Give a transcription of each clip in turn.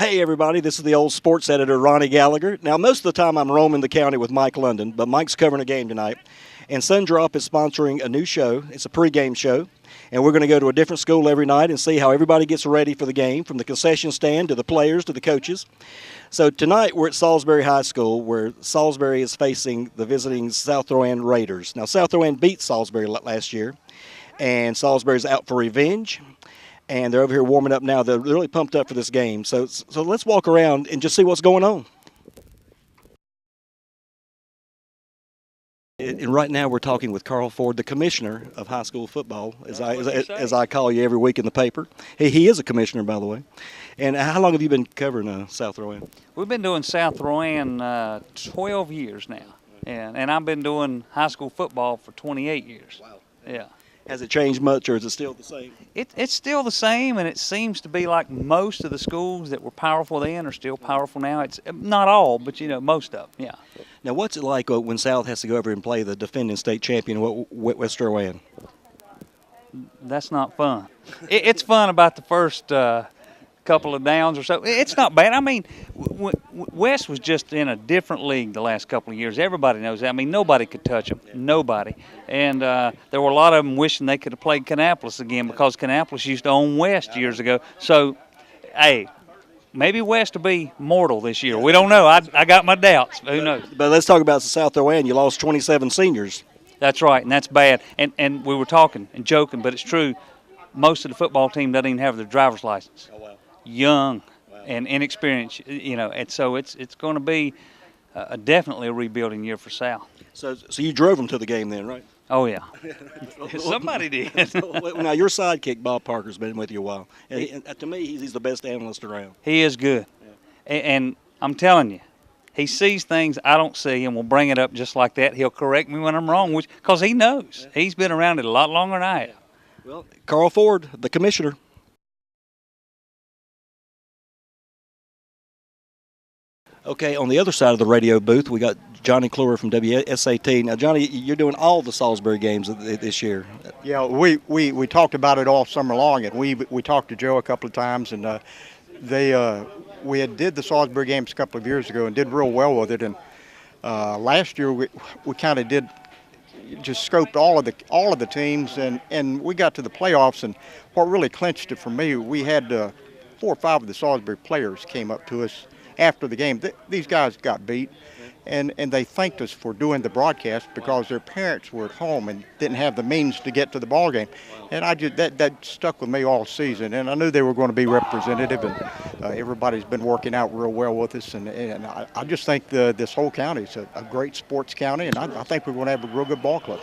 Hey everybody, this is the old sports editor Ronnie Gallagher. Now most of the time I'm roaming the county with Mike London, but Mike's covering a game tonight. And Sundrop is sponsoring a new show. It's a pregame show. And we're going to go to a different school every night and see how everybody gets ready for the game, from the concession stand to the players to the coaches. So tonight we're at Salisbury High School, where Salisbury is facing the visiting South Rowan Raiders. Now South Rowan beat Salisbury last year, and Salisbury's out for revenge. And they're over here warming up now. They're really pumped up for this game. So let's walk around and just see what's going on. And right now we're talking with Carl Ford, the commissioner of high school football, as I call you every week in the paper. He is a commissioner, by the way. And how long have you been covering South Rowan? We've been doing South Rowan 12 years now. And I've been doing high school football for 28 years. Wow. Yeah. Has it changed much, or is it still the same? It's still the same, and it seems to be like most of the schools that were powerful then are still powerful now. It's not all, but most of them. Yeah. Now, what's it like when South has to go over and play the defending state champion, West Rowan? That's not fun. It's fun about the first couple of downs or so. It's not bad. I mean, West was just in a different league the last couple of years. Everybody knows that. I mean, nobody could touch them. Nobody. And there were a lot of them wishing they could have played Kannapolis again, because Kannapolis used to own West years ago. So, hey, maybe West will be mortal this year. We don't know. I got my doubts. Who knows? But let's talk about South Rowan. You lost 27 seniors. That's right, and that's bad. And we were talking and joking, but it's true. Most of the football team doesn't even have their driver's license. Oh, wow. Young and inexperienced, and so it's going to be definitely a rebuilding year for South. So you drove them to the game then, right? Oh yeah, somebody did. Now your sidekick Bob Parker's been with you a while, and to me he's the best analyst around. He is good, and I'm telling you, he sees things I don't see, and will bring it up just like that. He'll correct me when I'm wrong, because he knows. He's been around it a lot longer than I have. Well, Carl Ford, the commissioner. Okay, on the other side of the radio booth, we got Johnny Kluwer from WSAT. Now, Johnny, you're doing all the Salisbury games this year. Yeah, we talked about it all summer long, and we talked to Joe a couple of times, and we had did the Salisbury games a couple of years ago and did real well with it. And last year we kind of did just scoped all of the teams, and we got to the playoffs. And what really clinched it for me, we had 4 or 5 of the Salisbury players came up to us after the game. These guys got beat, and they thanked us for doing the broadcast, because their parents were at home and didn't have the means to get to the ball game. And that stuck with me all season, and I knew they were going to be representative, and everybody's been working out real well with us, and I just think this whole county is a great sports county, and I think we're going to have a real good ball club.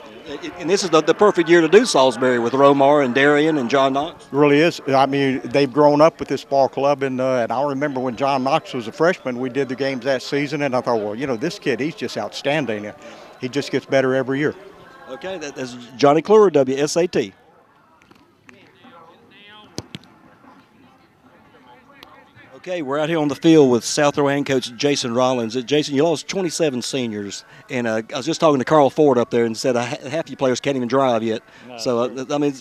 And this is the perfect year to do Salisbury with Romar and Darian and John Knox. It really is. I mean, they've grown up with this ball club, and I remember when John Knox was a freshman, we did the games that season, and I thought, well, this kid, he's just outstanding. He just gets better every year. Okay, that's Johnny Kluwer, WSAT. Okay, we're out here on the field with South Rowan coach Jason Rollins. Jason, you lost 27 seniors, and I was just talking to Carl Ford up there and said half you players can't even drive yet. No, so, I mean,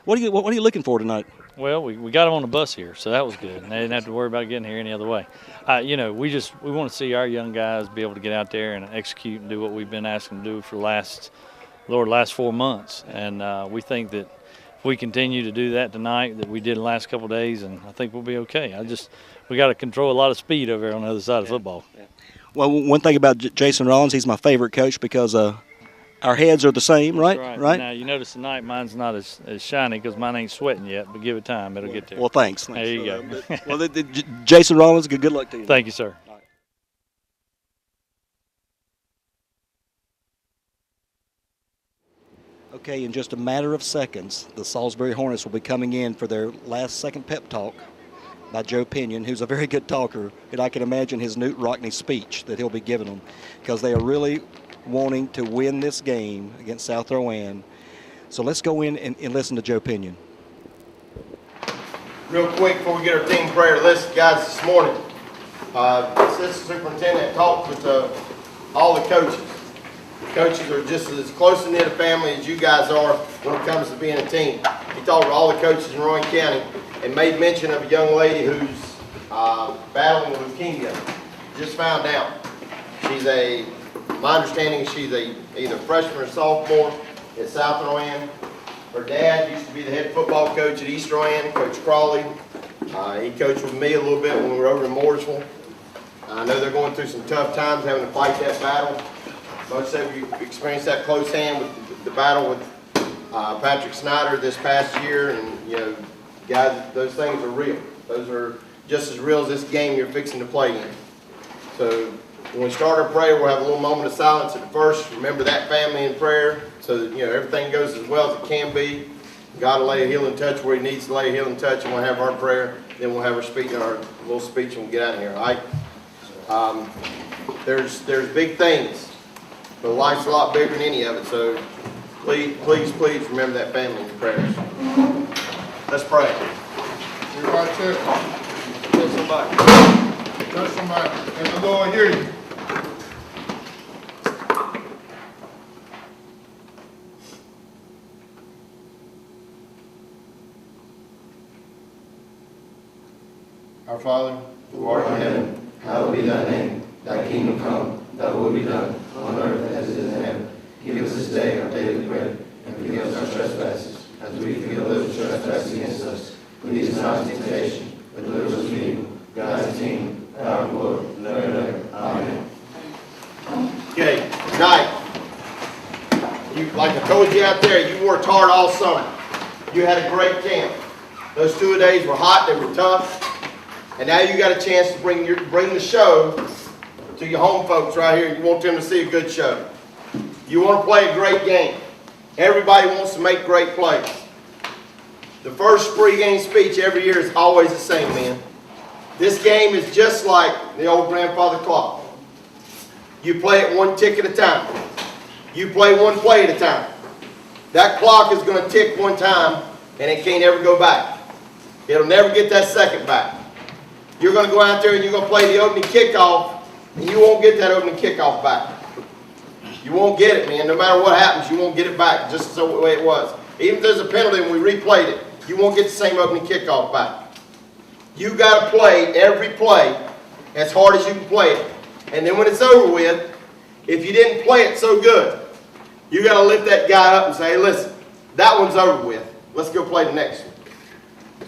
what are you looking for tonight? Well, we got them on the bus here, so that was good. And they didn't have to worry about getting here any other way. We want to see our young guys be able to get out there and execute and do what we've been asking them to do for the last 4 months. And we think that if we continue to do that tonight, that we did the last couple of days, and I think we'll be okay. We got to control a lot of speed over here on the other side of football. Yeah. Well, one thing about Jason Rollins, he's my favorite coach, because our heads are the same, right? That's right. Now, you notice tonight mine's not as shiny because mine ain't sweating yet, but give it time. It'll get there. Well, thanks. There you go. Jason Rollins, good luck to you. Thank you, sir. Okay, in just a matter of seconds, the Salisbury Hornets will be coming in for their last second pep talk by Joe Pinion, who's a very good talker, and I can imagine his Newt Rockney speech that he'll be giving them, because they are really wanting to win this game against South Rowan. So let's go in and listen to Joe Pinion. Real quick before we get our team prayer list, guys, this morning, assistant superintendent talked with all the coaches. The coaches are just as close-knit a family as you guys are when it comes to being a team. He talked to all the coaches in Rowan County and made mention of a young lady who's battling leukemia. Just found out. My understanding is she's either freshman or sophomore at South Rowan. Her dad used to be the head football coach at East Rowan, Coach Crawley. He coached with me a little bit when we were over in Mooresville. I know they're going through some tough times having to fight that battle. Most of you experienced that close hand with the battle with Patrick Snyder this past year, and guys, those things are real. Those are just as real as this game you're fixing to play in. So when we start our prayer, we'll have a little moment of silence at the first. Remember that family in prayer, so that everything goes as well as it can be. God will lay a healing touch where He needs to lay a healing touch, and we'll have our prayer. Then we'll have our little speech, and we'll get out of here. All right? There's big things, but life's a lot bigger than any of it. So please remember that family in your prayers. Let's pray. Everybody tell somebody. Tell somebody. And the Lord hear you. Our Father, Who art in heaven, hallowed be thy name. Thy kingdom come, thy will be done, on earth as it is in heaven. Give us this day our daily bread, and forgive us our trespasses, as we forgive those who trespass against us. Lead us not into temptation, but deliver us from evil. God is the kingdom, power, and glory, forever and ever. Amen. Okay, tonight, like I told you out there, you worked hard all summer. You had a great camp. Those 2 days were hot, they were tough. And now you got a chance to bring the show to your home folks right here. You want them to see a good show. You want to play a great game. Everybody wants to make great plays. The first pregame speech every year is always the same, man. This game is just like the old grandfather clock. You play it one tick at a time. You play one play at a time. That clock is going to tick one time, and it can't ever go back. It'll never get that second back. You're going to go out there and you're going to play the opening kickoff, and you won't get that opening kickoff back. You won't get it, man. No matter what happens, you won't get it back just the way it was. Even if there's a penalty and we replayed it, you won't get the same opening kickoff back. You got to play every play as hard as you can play it. And then when it's over with, if you didn't play it so good, you got to lift that guy up and say, hey, listen, that one's over with. Let's go play the next one.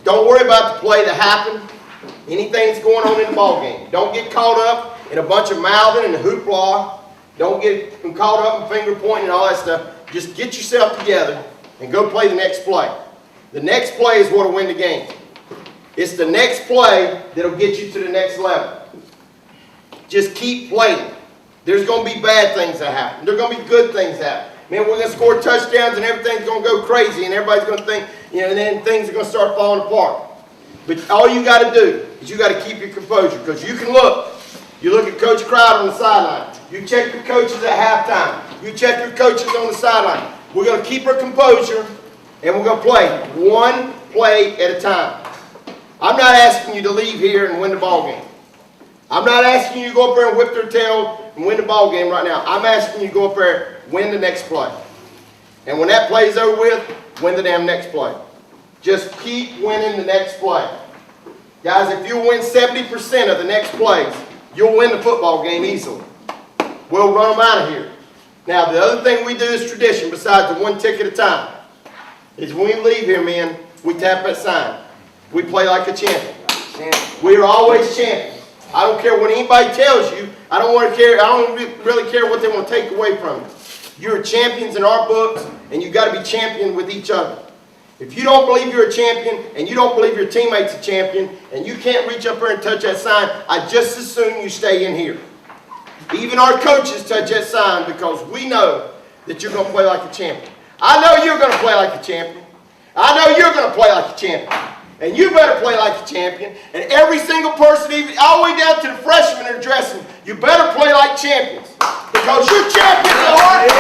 Don't worry about the play that happened. Anything that's going on in the ball game. Don't get caught up in a bunch of mouthing and hoopla. Don't get caught up in finger pointing and all that stuff. Just get yourself together and go play the next play. The next play is what will win the game. It's the next play that'll get you to the next level. Just keep playing. There's going to be bad things that happen. There's going to be good things that happen. Man, we're going to score touchdowns and everything's going to go crazy and everybody's going to think, and then things are going to start falling apart. But all you got to do is you got to keep your composure, because you can look. You look at Coach Crowder on the sideline. You check your coaches at halftime. You check your coaches on the sideline. We're going to keep our composure, and we're going to play one play at a time. I'm not asking you to leave here and win the ball game. I'm not asking you to go up there and whip their tail and win the ball game right now. I'm asking you to go up there and win the next play. And when that play is over with, win the damn next play. Just keep winning the next play. Guys, if you win 70% of the next plays, you'll win the football game easily. We'll run them out of here. Now, the other thing we do is tradition, besides the one tick at a time, is when we leave here, man, we tap that sign. We play like a champion. We're always champions. I don't care what anybody tells you. I don't really care what they want to take away from you. You're champions in our books, and you got to be champion with each other. If you don't believe you're a champion, and you don't believe your teammate's a champion, and you can't reach up there and touch that sign, I just as soon you stay in here. Even our coaches touch that sign, because we know that you're going to play like a champion. I know you're going to play like a champion. I know you're going to play like a champion. And you better play like a champion. And every single person, even all the way down to the freshmen that are dressing, you better play like champions. Because you're champions, Lord.